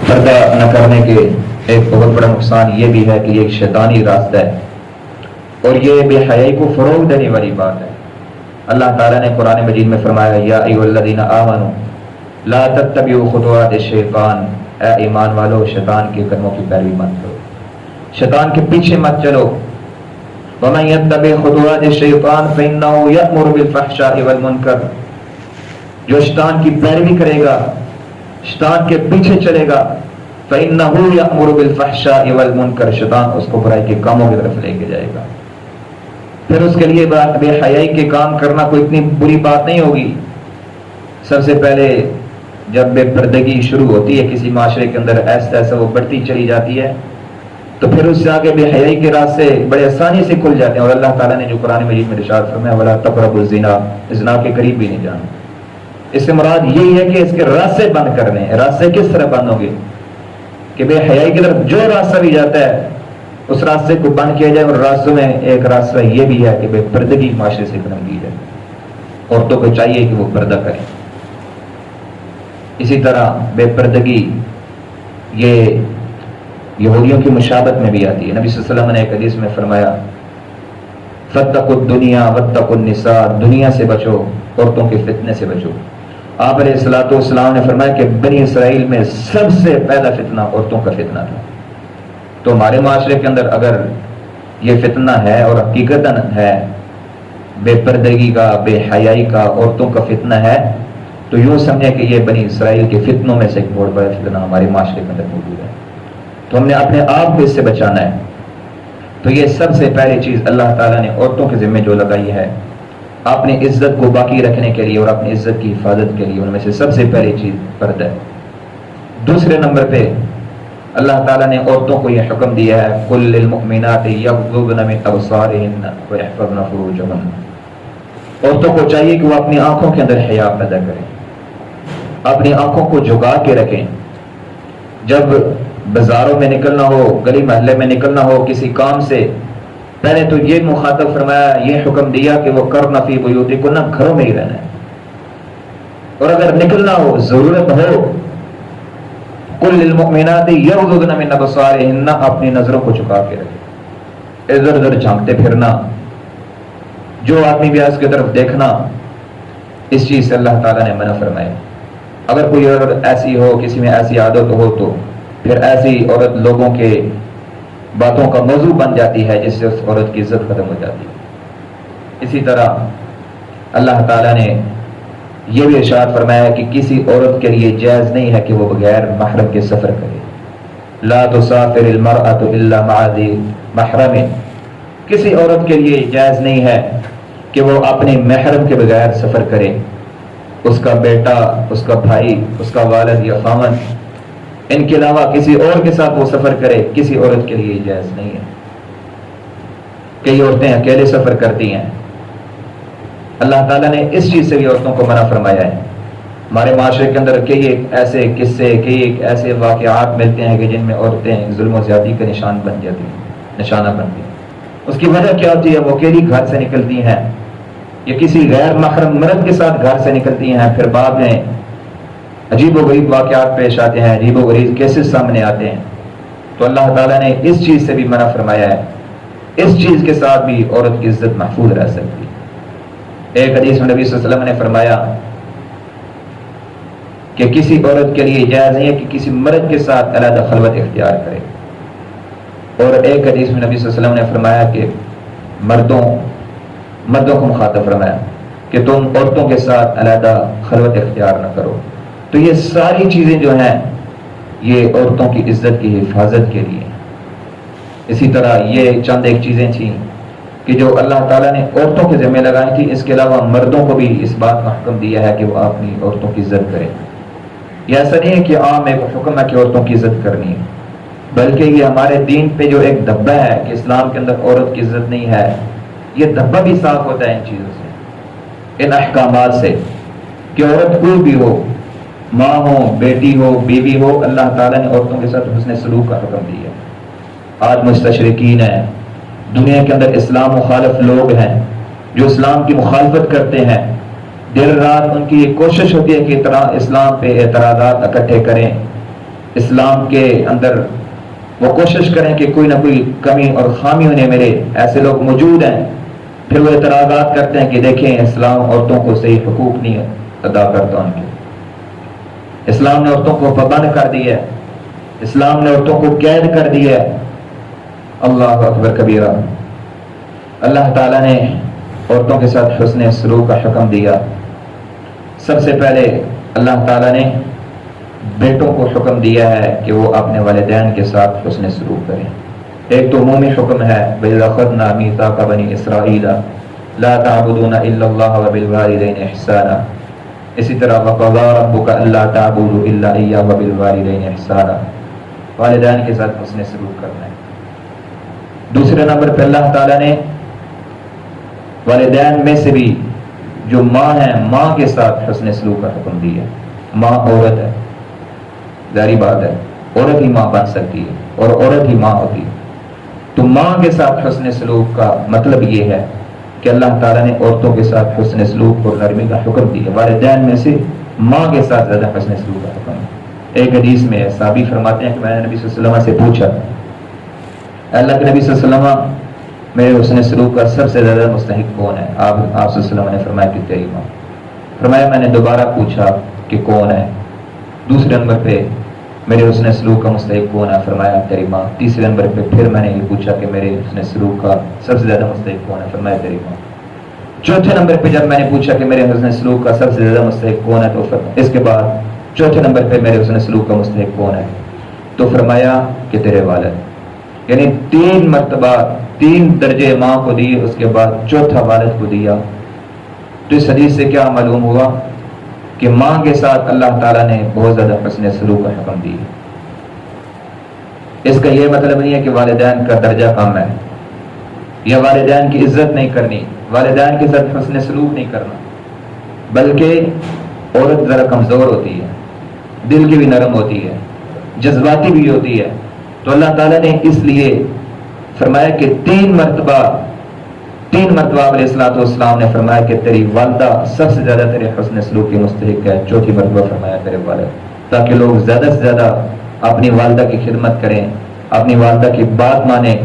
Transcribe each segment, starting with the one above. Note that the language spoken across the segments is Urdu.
پردہ نہ کرنے کے ایک بہت بڑا نقصان یہ بھی ہے کہ یہ ایک شیطانی راستہ ہے اور یہ بے حیائی کو فروغ دینے والی بات ہے۔ اللہ تعالیٰ نے قرآن مجید میں فرمایا یا ایھا الذین آمنوا لا تتبعوا خطوات الشیطان، اے ایمان والو شیطان کے قدموں کی پیروی مت کرو، شیطان کے پیچھے مت چلو۔ ومن یتبع خطوات الشیطان فإنہ یأمر بالفحشاء والمنکر، جو شیطان کی پیروی کرے گا، شیطان کے پیچھے چلے گا، فإنہ یأمر بالفحشاء والمنکر، شیطان اس کو برائی کے کاموں کی طرف لے کے جائے گا۔ پھر اس کے لیے بے حیائی کے کام کرنا کوئی اتنی بری بات نہیں ہوگی۔ سب سے پہلے جب بے پردگی شروع ہوتی ہے کسی معاشرے کے اندر، ایسا ایسا وہ بڑھتی چلی جاتی ہے، تو پھر اس سے آگے بے حیائی کے راستے بڑے آسانی سے کھل جاتے ہیں۔ اور اللہ تعالیٰ نے جو قرآن مجید میں ارشاد فرمایا وَلَا تَقْرَبُوا الزِّنَا، زنا کے قریب بھی نہیں جانا، اس سے مراد یہی ہے کہ اس کے راستے بند کرنے ہیں۔ راستے کس طرح بند ہوں گے کہ بے حیائی کی طرف جو راستہ بھی جاتا ہے اس راستے کو بند کیا جائے۔ اور راستوں میں ایک راستہ یہ بھی ہے کہ بے پردگی معاشرے سے ختم کی جائے، عورتوں کو چاہیے کہ وہ پردہ کریں۔ اسی طرح بے پردگی یہ یہودیوں کی مشابہت میں بھی آتی ہے۔ نبی صلی اللہ علیہ وسلم نے ایک حدیث میں فرمایا فاتقوا الدنیا واتقوا النساء، دنیا سے بچو، عورتوں کے فتنے سے بچو۔ آپ علیہ الصلوۃ والسلام نے فرمایا کہ بنی اسرائیل میں سب سے پہلا فتنہ عورتوں کا فتنہ تھا۔ تو ہمارے معاشرے کے اندر اگر یہ فتنہ ہے اور حقیقتاً ہے، بے پردگی کا، بے حیائی کا، عورتوں کا فتنہ ہے، تو یوں سمجھیں کہ یہ بنی اسرائیل کے فتنوں میں سے ایک بہت بڑا فتنہ ہمارے معاشرے کے اندر موجود ہے۔ تو ہم نے اپنے آپ کو اس سے بچانا ہے۔ تو یہ سب سے پہلی چیز اللہ تعالیٰ نے عورتوں کے ذمہ جو لگائی ہے اپنی عزت کو باقی رکھنے کے لیے اور اپنی عزت کی حفاظت کے لیے، ان میں سے سب سے پہلی چیز پردہ ہے۔ دوسرے نمبر پہ اللہ تعالیٰ نے عورتوں کو یہ حکم دیا ہے قُل لِّلْمُؤْمِنَاتِ يَغْضُضْنَ مِنْ أَبْصَارِهِنَّ وَيَحْفَظْنَ فُرُوجَهُنَّ، عورتوں کو چاہیے کہ وہ اپنی آنکھوں کے اندر حیا پیدا کریں، اپنی آنکھوں کو جھکا کے رکھیں۔ جب بازاروں میں نکلنا ہو، گلی محلے میں نکلنا ہو کسی کام سے، پہلے تو یہ مخاطب فرمایا، یہ حکم دیا کہ وہ کرنا فی بیوتکن، گھروں میں ہی رہنا ہے۔ اور اگر نکلنا ہو، ضرورت ہو، قل للمؤمنات یغضضن من ابصارهن، اپنی نظروں کو جھکا کے رکھیں، ادھر ادھر جھانکتے پھرنا، جو آدمی بھی اس کی طرف دیکھنا، اس چیز سے اللہ تعالیٰ نے منع فرمایا۔ اگر کوئی عورت ایسی ہو، کسی میں ایسی عادت ہو، تو پھر ایسی عورت لوگوں کے باتوں کا موضوع بن جاتی ہے، جس سے اس عورت کی عزت ختم ہو جاتی ہے۔ اسی طرح اللہ تعالیٰ نے یہ بھی ارشاد فرمایا کہ کسی عورت کے لیے جائز نہیں ہے کہ وہ بغیر محرم کے سفر کرے۔ لا تسافر المرأة الا مع ذی محرم، کسی عورت کے لیے جائز نہیں ہے کہ وہ اپنے محرم کے بغیر سفر کرے۔ اس کا بیٹا، اس کا بھائی، اس کا والد یا خامند، ان کے علاوہ کسی اور کے ساتھ وہ سفر کرے، کسی عورت کے لیے جائز نہیں ہے۔ کئی عورتیں اکیلے سفر کرتی ہیں، اللہ تعالیٰ نے اس چیز سے بھی عورتوں کو منع فرمایا ہے۔ ہمارے معاشرے کے اندر کئی ایسے قصے، کئی ایسے واقعات ملتے ہیں کہ جن میں عورتیں ظلم و زیادتی کا نشان بن جاتی ہیں، نشانہ بنتی ہیں۔ اس کی وجہ کیا ہوتی ہے؟ وہ اکیلی گھر سے نکلتی ہیں یا کسی غیر محرم مرد کے ساتھ گھر سے نکلتی ہیں، پھر بعد میں عجیب و غریب واقعات پیش آتے ہیں، عجیب و غریب کیسز سامنے آتے ہیں۔ تو اللہ تعالیٰ نے اس چیز سے بھی منع فرمایا ہے۔ اس چیز کے ساتھ بھی عورت کی عزت محفوظ رہ سکتی ہے۔ ایک حدیث میں نبی صلی اللہ علیہ وسلم نے فرمایا کہ کسی عورت کے لیے جائز نہیں ہے کہ کسی مرد کے ساتھ علیحدہ خلوت اختیار کرے۔ اور ایک حدیث میں نبی صلی اللہ علیہ وسلم نے فرمایا کہ مردوں کو مخاطب فرمایا کہ تم عورتوں کے ساتھ علیحدہ خلوت اختیار نہ کرو۔ تو یہ ساری چیزیں جو ہیں یہ عورتوں کی عزت کی حفاظت کے لیے۔ اسی طرح یہ چند ایک چیزیں تھیں کہ جو اللہ تعالیٰ نے عورتوں کے ذمہ لگائی تھی، اس کے علاوہ مردوں کو بھی اس بات کا حکم دیا ہے کہ وہ اپنی عورتوں کی عزت کریں۔ یہ ایسا نہیں ہے کہ عام ایک حکم ہے کہ عورتوں کی عزت کرنی ہے، بلکہ یہ ہمارے دین پہ جو ایک دھبا ہے کہ اسلام کے اندر عورت کی عزت نہیں ہے، یہ دھبا بھی صاف ہوتا ہے ان چیزوں سے، ان احکامات سے، کہ عورت کوئی بھی ہو، ماں ہو، بیٹی ہو، بیوی ہو، اللہ تعالیٰ نے عورتوں کے ساتھ حسن سلوک کا حکم دیا۔ آج مستشرقین ہیں، دنیا کے اندر اسلام مخالف لوگ ہیں جو اسلام کی مخالفت کرتے ہیں، دیر رات ان کی یہ کوشش ہوتی ہے کہ اسلام پہ اعتراضات اکٹھے کریں، اسلام کے اندر وہ کوشش کریں کہ کوئی نہ کوئی کمی اور خامی انہیں میرے ایسے لوگ موجود ہیں، پھر وہ اعتراضات کرتے ہیں کہ دیکھیں اسلام عورتوں کو صحیح حقوق نہیں ادا کرتا ان کے، اسلام نے عورتوں کو پابند کر دیا ہے، اسلام نے عورتوں کو قید کر دیا ہے۔ اللہ اکبر کبیرہ۔ اللہ تعالیٰ نے عورتوں کے ساتھ حسن سلوک کا حکم دیا۔ سب سے پہلے اللہ تعالیٰ نے بیٹوں کو حکم دیا ہے کہ وہ اپنے والدین کے ساتھ حسن سلوک کریں۔ ایک تو عمومی حکم ہے وَإِذْ أَخَذْنَا مِيثَاقَ بَنِي إِسْرَائِيلَ لَا تَعْبُدُونَ إِلَّا اللَّهَ وَبِالْوَالِدَيْنِ إِحْسَانًا، اسی طرح وَقَضَىٰ رَبُّكَ أَلَّا تَعْبُدُوا إِلَّا إِيَّاهُ وَبِالْوَالِدَيْنِ إِحْسَانًا، والدین کے ساتھ حسن سلوک کرنا ہے۔ دوسرے نمبر پہ اللہ تعالیٰ نے والدین میں سے بھی جو ماں ہے، ماں کے ساتھ حسن سلوک کا حکم دیا۔ ماں عورت ہے، ظاہری بات ہے، عورت ہی ماں بن سکتی ہے اور عورت ہی ماں ہوتی ہے، تو ماں کے ساتھ حسن سلوک کا مطلب یہ ہے کہ اللہ تعالیٰ نے عورتوں کے ساتھ حسن سلوک اور نرمی کا حکم دیا۔ والدین میں سے ماں کے ساتھ زیادہ حسن سلوک کا حکم ہے۔ ایک حدیث میں صحابی فرماتے ہیں کہ میں نے نبی صلی اللہ علیہ وسلم سے پوچھا، اللہ کے نبی صلی اللہ علیہ وسلم میرے حسن سلوک کا سب سے زیادہ مستحق کون ہے؟ آپ صلی اللہ علیہ وسلم نے فرمایا کہ تیری ماں۔ فرمایا میں نے دوبارہ پوچھا کہ کون ہے؟ دوسرے نمبر پہ میرے حسن سلوک کا مستحق کون ہے؟ فرمایا تیری ماں۔ تیسرے نمبر پہ پھر میں نے یہ پوچھا کہ میرے حسن سلوک کا سب سے زیادہ مستحق کون ہے؟ فرمایا تیری ماں۔ چوتھے نمبر پہ جب میں نے پوچھا کہ میرے حسن سلوک کا سب سے زیادہ مستحق کون ہے، تو اس کے بعد چوتھے نمبر پہ میرے حسن سلوک کا مستحق کون ہے، تو فرمایا کہ تیرے والد۔ یعنی 3 مرتبہ 3 درجے ماں کو دیے، اس کے بعد چوتھا والد کو دیا۔ تو اس حدیث سے کیا معلوم ہوا کہ ماں کے ساتھ اللہ تعالیٰ نے بہت زیادہ حسن سلوک کا حکم دیا۔ اس کا یہ مطلب نہیں ہے کہ والدین کا درجہ کم ہے یا والدین کی عزت نہیں کرنی، والدین کے ساتھ حسن سلوک نہیں کرنا، بلکہ عورت ذرا کمزور ہوتی ہے، دل کی بھی نرم ہوتی ہے، جذباتی بھی ہوتی ہے، تو اللہ تعالیٰ نے اس لیے فرمایا کہ 3 مرتبہ علیہ الصلوۃ والسلام نے فرمایا کہ تیری والدہ سب سے زیادہ تیرے حسن سلوک کی مستحق ہے، چوتھی مرتبہ فرمایا تیرے والد، تاکہ لوگ زیادہ سے زیادہ اپنی والدہ کی خدمت کریں، اپنی والدہ کی بات مانیں،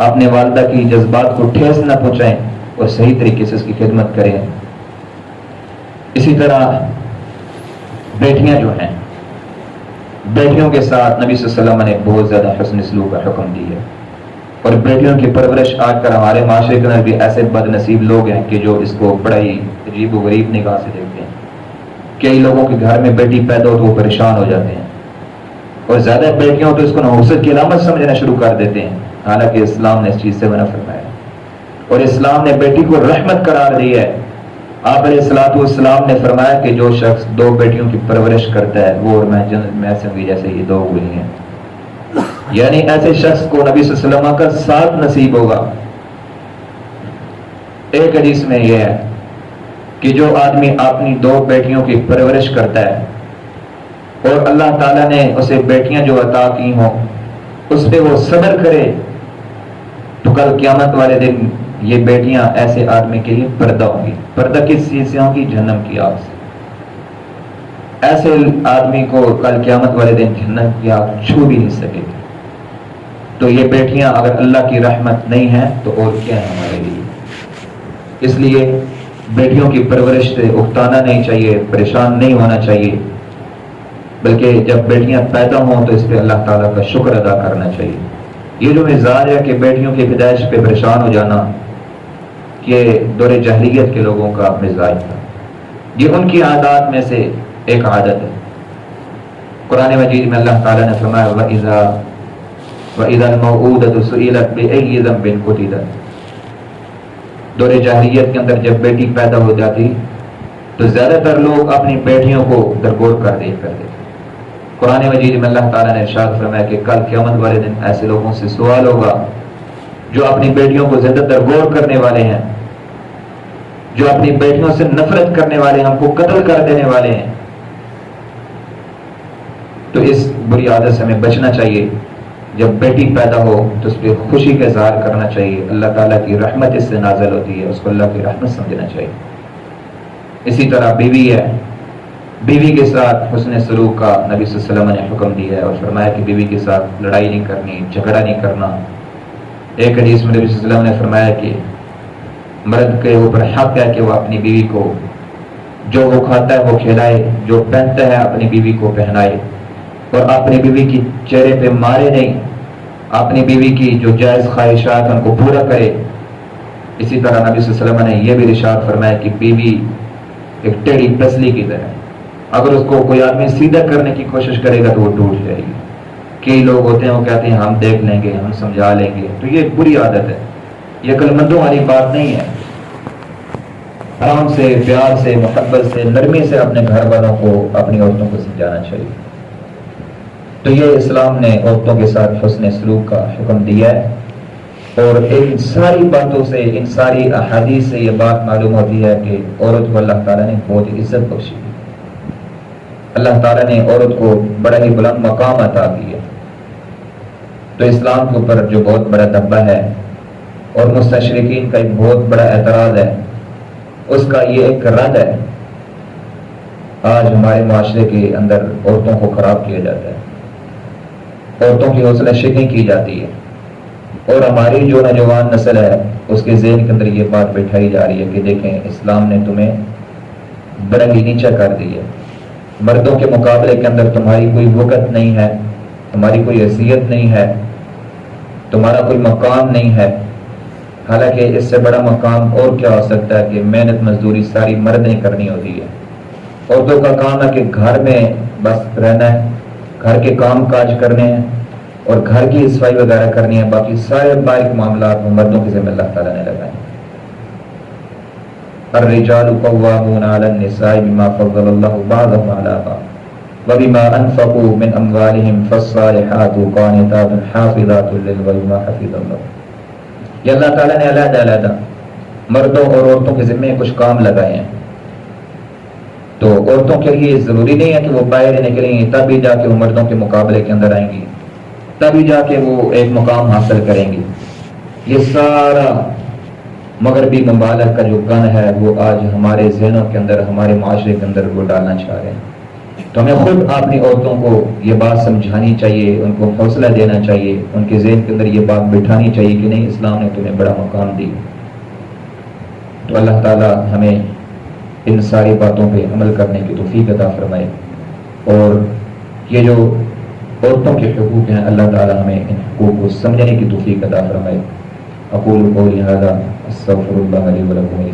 اپنے والدہ کی جذبات کو ٹھیس نہ پہنچائیں اور صحیح طریقے سے اس کی خدمت کریں۔ اسی طرح بیٹیاں جو ہیں، بیٹیوں کے ساتھ نبی صلی اللہ علیہ وسلم نے بہت زیادہ حسن سلوک کا حکم دیا ہے، اور بیٹیوں کی پرورش آج کل ہمارے معاشرے کے اندر بھی ایسے بد نصیب لوگ ہیں کہ جو اس کو بڑا ہی عجیب و غریب نگاہ سے دیکھتے ہیں۔ کئی لوگوں کے گھر میں بیٹی پیدا ہو تو وہ پریشان ہو جاتے ہیں، اور زیادہ بیٹیاں ہو تو اس کو نحوست کی علامت سمجھنا شروع کر دیتے ہیں، حالانکہ اسلام نے اس چیز سے منع فرمایا، اور اسلام نے بیٹی کو رحمت قرار دی ہے۔ آپ علیہ الصلوۃ والسلام نے فرمایا کہ جو شخص 2 بیٹیوں کی پرورش کرتا ہے وہ اور میں جنت میں ایسے ہوں گے جیسے یہ 2 ہوئی ہیں، یعنی ایسے شخص کو نبی صلی اللہ علیہ وسلم کا ساتھ نصیب ہوگا۔ ایک حدیث میں یہ ہے کہ جو آدمی اپنی 2 بیٹیوں کی پرورش کرتا ہے اور اللہ تعالیٰ نے اسے بیٹیاں جو عطا کی ہوں اس پہ وہ صبر کرے، تو کل قیامت والے دن یہ بیٹیاں ایسے آدمی کے لیے پردہ ہوں گی۔ پردہ کس چیز سے ہوں گی؟ جہنم کی آگ سے۔ ایسے آدمی کو کل قیامت والے دن جہنم کی آگ چھو بھی نہیں سکے گی۔ تو یہ بیٹیاں اگر اللہ کی رحمت نہیں ہیں تو اور کیا ہے ہمارے لیے؟ اس لیے بیٹیوں کی پرورش سے اکتانا نہیں چاہیے، پریشان نہیں ہونا چاہیے، بلکہ جب بیٹیاں پیدا ہوں تو اس پہ اللہ تعالیٰ کا شکر ادا کرنا چاہیے۔ یہ جو مزاج ہے کہ بیٹیوں کی پیدائش پہ پریشان ہو جانا، یہ دور جاہلیت کے لوگوں کا مزاج تھا، یہ ان کی عادات میں سے ایک عادت ہے۔ قرآن مجید میں اللہ تعالیٰ نے فرمایا وَإِذَا الْمَوْءُودَةُ سُئِلَتْ بِأَيِّ ذَنبٍ قُتِلَتْ۔ دور جاہلیت کے اندر جب بیٹی پیدا ہو جاتی تو زیادہ تر لوگ اپنی بیٹیوں کو درگور کر دیا کرتے تھے۔ قرآن مجید میں اللہ تعالیٰ نے ارشاد فرمایا کہ کل قیامت والے دن ایسے لوگوں سے سوال ہوگا جو اپنی بیٹیوں کو زیادہ درگور کرنے والے ہیں، جو اپنی بیٹیوں سے نفرت کرنے والے ہیں، ہم کو قتل کر دینے والے ہیں۔ تو اس بری عادت سے ہمیں بچنا چاہیے۔ جب بیٹی پیدا ہو تو اس پہ خوشی کا اظہار کرنا چاہیے، اللہ تعالیٰ کی رحمت اس سے نازل ہوتی ہے، اس کو اللہ کی رحمت سمجھنا چاہیے۔ اسی طرح بیوی ہے، بیوی کے ساتھ حسن سلوک کا نبی صلی اللہ علیہ وسلم نے حکم دیا ہے اور فرمایا کہ بیوی کے ساتھ لڑائی نہیں کرنی، جھگڑا نہیں کرنا۔ ایک حدیث میں نبی صلی اللہ علیہ وسلم نے فرمایا کہ مرد کے اوپر حق ہے کہ وہ اپنی بیوی کو جو وہ کھاتا ہے وہ کھلائے، جو پہنتا ہے اپنی بیوی کو پہنائے، اور اپنی بیوی کی چہرے پہ مارے نہیں، اپنی بیوی کی جو جائز خواہشات ان کو پورا کرے۔ اسی طرح نبی صلی اللہ علیہ وسلم نے یہ بھی ارشاد فرمایا کہ بیوی ایک ٹیڑھی پسلی کی طرح، اگر اس کو کوئی آدمی سیدھا کرنے کی کوشش کرے گا تو وہ ٹوٹ جائے گی۔ کئی لوگ ہوتے ہیں وہ کہتے ہیں ہم دیکھ لیں گے، ہم سمجھا لیں گے، تو یہ بری عادت ہے، یہ عقل مندوں والی بات نہیں ہے۔ آرام سے، پیار سے، محبت سے، نرمی سے اپنے گھر والوں کو، اپنی عورتوں کو سمجھانا چاہیے۔ تو یہ اسلام نے عورتوں کے ساتھ حسن سلوک کا حکم دیا ہے، اور ان ساری باتوں سے، ان ساری احادیث سے یہ بات معلوم ہوتی ہے کہ عورت کو اللہ تعالیٰ نے بہت عزت بخشی ہے، اللہ تعالیٰ نے عورت کو بڑا ہی بلند مقام عطا کیا۔ تو اسلام کے اوپر جو بہت بڑا دبا ہے اور مستشرقین کا ایک بہت بڑا اعتراض ہے، اس کا یہ ایک رد ہے۔ آج ہمارے معاشرے کے اندر عورتوں کو خراب کیا جاتا ہے، عورتوں کی حوصلہ شکنی کی جاتی ہے، اور ہماری جو نوجوان نسل ہے اس کے ذہن کے اندر یہ بات بٹھائی جا رہی ہے کہ دیکھیں اسلام نے تمہیں برنگی نیچا کر دی ہے، مردوں کے مقابلے کے اندر تمہاری کوئی وقت نہیں ہے، تمہاری کوئی حیثیت نہیں ہے، تمہارا کوئی مقام نہیں ہے۔ حالانکہ اس سے بڑا مقام اور کیا ہو سکتا ہے کہ محنت مزدوری ساری مرد نے کرنی ہوتی ہے۔ عورتوں کا کام ہے کہ گھر میں بس رہنا ہے، گھر کے کام کاج کرنے ہیں اور گھر کی صفائی وغیرہ کرنی ہے، باقی سارے باریک معاملات مردوں کے ذمہ اللہ تعالیٰ نے لگائے۔ الرجال قوامون علی النساء بما فضل اللہ بعضهم علی بعض وبما انفقوا من اموالهم فالصالحات قانتات حافظات للغیب بما حفظ اللہ۔ یہ اللہ تعالیٰ نے علیحدہ علیحدہ مردوں اور عورتوں کے ذمہ کچھ کام لگائے ہیں، تو عورتوں کے لیے ضروری نہیں ہے کہ وہ باہر نکلیں گی تبھی جا کے وہ مردوں کے مقابلے کے اندر آئیں گی، تبھی جا کے وہ ایک مقام حاصل کریں گی۔ یہ سارا مغربی ممالک کا جو گن ہے وہ آج ہمارے ذہنوں کے اندر، ہمارے معاشرے کے اندر وہ ڈالنا چاہ رہے ہیں۔ تو ہمیں خود اپنی عورتوں کو یہ بات سمجھانی چاہیے، ان کو حوصلہ دینا چاہیے، ان کے ذہن کے اندر یہ بات بٹھانی چاہیے کہ نہیں، اسلام نے تمہیں بڑا مقام دی۔ تو اللہ تعالیٰ ہمیں ان ساری باتوں پہ عمل کرنے کی توفیق عطا فرمائے، اور یہ جو عورتوں کے حقوق ہیں اللہ تعالیٰ ہمیں ان حقوق کو سمجھنے کی توفیق عطا فرمائے۔ اقول قولی ھذا استغفر اللہ لی ولکم۔